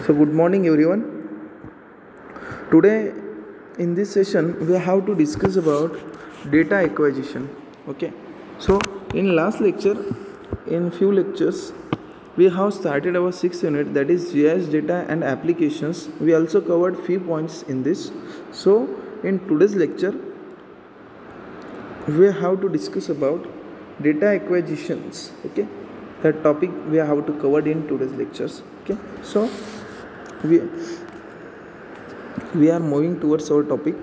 So good morning everyone. Today in this session we have to discuss about data acquisition. Okay. So in last lecture, in few lectures, we have started our 6th unit, that is GIS data and applications. We also covered few points in this. So in today's lecture we have to discuss about data acquisitions. Okay, that topic we have to cover in today's lectures. Okay, so we are moving towards our topic.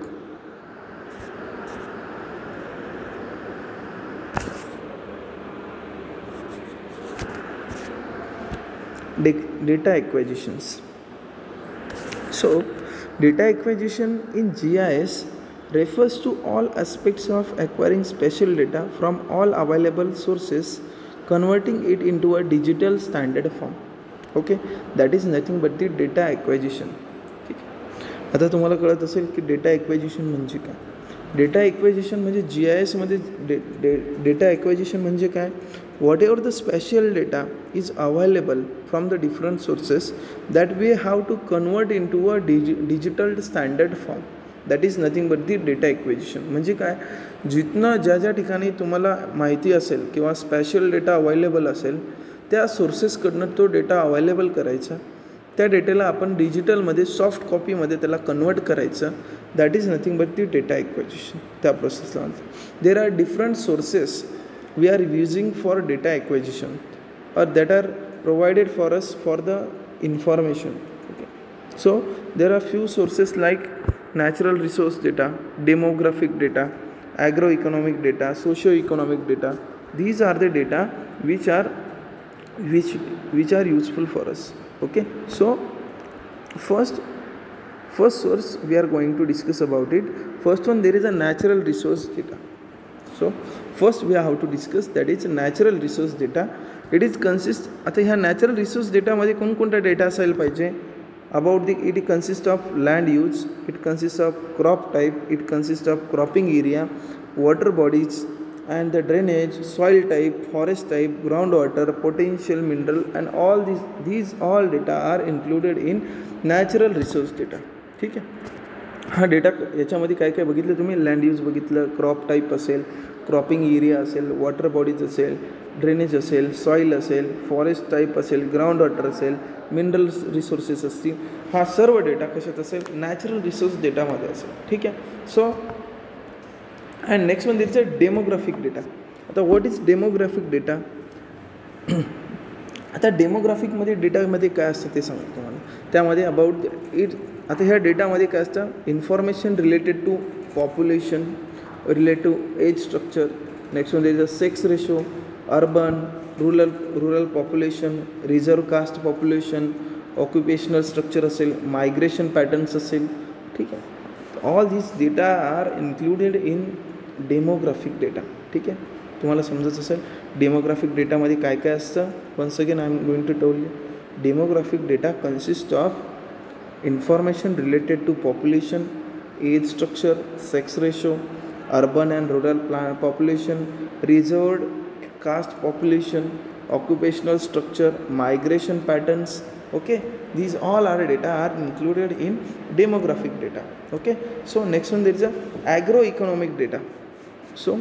Data acquisitions. So data acquisition in GIS refers to all aspects of acquiring spatial data from all available sources, converting it into a digital standard form. Okay, that is nothing but the data acquisition. ठीक आहे, आता तुम्हाला कळत असेल की data acquisition म्हणजे काय. Data acquisition म्हणजे GIS मध्ये डेटा एक्विजिशन म्हणजे काय, whatever the spatial data is available from the different sources that we have to convert into a digital standard form, that is nothing but the data acquisition. म्हणजे काय, जिथनं ज्या ठिकाणी तुम्हाला माहिती असेल किंवा स्पेशल डेटा अवेलेबल असेल त्या सोर्सेसकडनं तो डेटा अवेलेबल करायचा, त्या डेटाला आपण डिजिटलमध्ये सॉफ्ट कॉपीमध्ये त्याला कन्वर्ट करायचं, that is nothing but the data acquisition. त्या प्रोसेसला there are different sources we are using for data acquisition or that are provided for us for the information. Okay. So there are few sources like natural resource data, demographic data, agroeconomic data, socio-economic data. These are the data which are useful for us. Okay, so first source we are going to discuss about it. First one, there is a natural resource data. So first we have to discuss that is natural resource data. It is consist, आता ह्या natural resource डेटामध्ये कोणकोणता data असायला पाहिजे. About the it consist of land use, it consist of crop type, it consist of cropping area, water bodies and the drainage, soil type, forest type, groundwater, potential mineral, and all these all data are included in natural resource data. ठीक आहे. हा data याच्यामध्ये काय काय बघितलं तुम्ही, land use बघितलं, crop type असेल, क्रॉपिंग एरिया असेल, वॉटर बॉडीज असेल, ड्रेनेज असेल, सॉईल असेल, फॉरेस्ट टाईप असेल, ग्राउंड वॉटर असेल, मिनरल रिसोर्सेस असतील. हा सर्व डेटा कशात असेल, नॅचरल रिसोर्स डेटामध्ये असेल. ठीक आहे. सो and next one there is a demographic data. आता what is demographic data? आता डेमोग्राफिकमध्ये डेटामध्ये काय असतं ते सांगतो तुम्हाला. त्यामध्ये अबाउट इट, आता ह्या डेटामध्ये काय असतं, information related to population, related to age structure. Next one there is a sex ratio, urban, rural population, reserve caste population, occupational structure असेल, मायग्रेशन पॅटर्न्स असेल. ठीक आहे. All this data are included in demographic data. ठीक आहे, तुम्हाला समजत असेल demographic डेटामध्ये काय काय असतं. Once again I am going to tell you. Demographic data consist of information related to population, age structure, sex ratio, urban and rural population, reserved caste population, occupational structure, migration patterns. Okay, these all are data are included in demographic data. Okay, so next one there is a agroeconomic data. So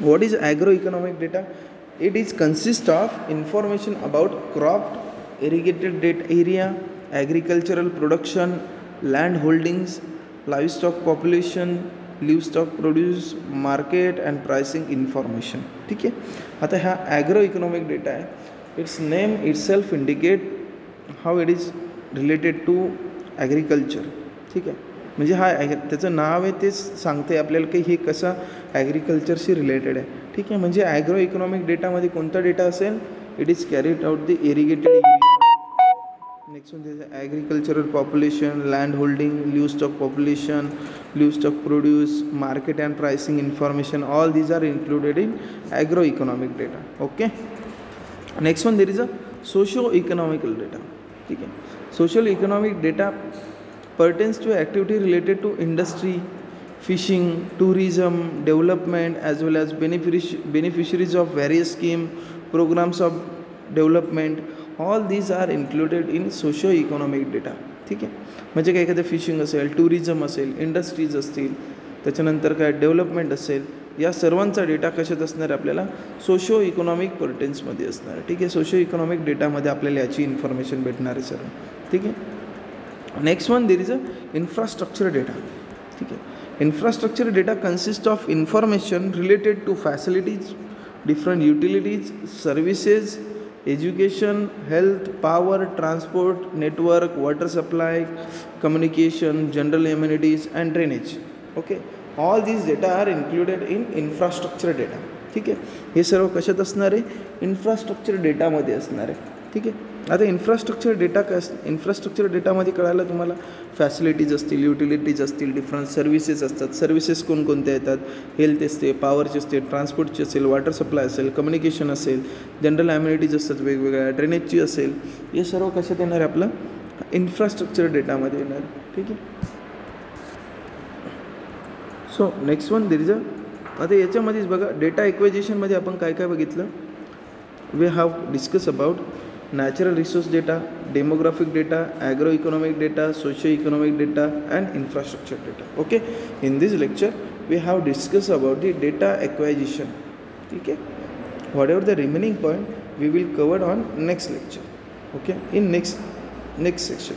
what is agroeconomic data? It is consist of information about crop, irrigated area, agricultural production, land holdings, livestock population, livestock produce, market and pricing information. ठीक है. आता हा agro economic data आहे. Its name itself indicate how it is related to agriculture. ठीक आहे, म्हणजे हा त्याचं नाव आहे तेच सांगते आपल्याला की हे कसं ॲग्रिकल्चरशी रिलेटेड आहे. ठीक आहे, म्हणजे ॲग्रो इकॉनॉमिक डेटामध्ये कोणता डेटा असेल, it is carried out the irrigated area. Next one is agricultural population, land holding, livestock population, livestock produce, market and pricing information. All these are included in agroeconomic data. Okay, next one there is a socio-economical data. ठीक है, social economic data pertains to activity related to industry, fishing, tourism, development, as well as beneficiaries of various scheme, programmes of development, all these are included in socio economic data. ठीक आहे, म्हणजे काय एखादं fishing असेल, tourism असेल, industries असतील, त्याच्यानंतर काय डेव्हलपमेंट असेल, या सर्वांचा डेटा कशात असणार आहे आपल्याला सोशो इकॉनॉमिक पर्टेन्समध्ये असणार आहे. ठीक आहे, सोशो इकॉनॉमिक डेटामध्ये आपल्याला याची इन्फॉर्मेशन भेटणार आहे सर्व. ठीक आहे, next one there is a infrastructure data. ठीक आहे, infrastructure data consist of information related to facilities, different utilities, services, education, health, power, transport, network, water supply, communication, general amenities and drainage. Okay, all these data are included in infrastructure data. ठीक आहे, हे सर्व कशात असणार आहे, infrastructure डेटामध्ये असणार आहे. ठीक आहे, आता इन्फ्रास्ट्रक्चर डेटा काय असतं, इन्फ्रास्ट्रक्चर डेटामध्ये कळालं तुम्हाला फॅसिलिटीज असतील, युटिलिटीज असतील, डिफरंट सर्व्हिसेस असतात. सर्व्हिसेस कोणकोणत्या येतात, हेल्थ असते, पॉवरची असते, ट्रान्सपोर्टची असेल, वॉटर सप्लाय असेल, कम्युनिकेशन असेल, जनरल ॲम्युनिटीज असतात वेगवेगळ्या, ड्रेनेजची असेल, हे सर्व कशात येणार आहे आपलं इन्फ्रास्ट्रक्चर डेटामध्ये येणार. ठीक आहे, so next one there is a, आता याच्यामध्येच बघा डेटा एक्वायझेशनमध्ये आपण काय काय बघितलं. We have discuss about natural resource data, demographic data, agroeconomic data, socio-economic data and infrastructure data. Okay, in this lecture we have discussed about the data acquisition. Okay, whatever the remaining point we will cover on next lecture. Okay, in next section.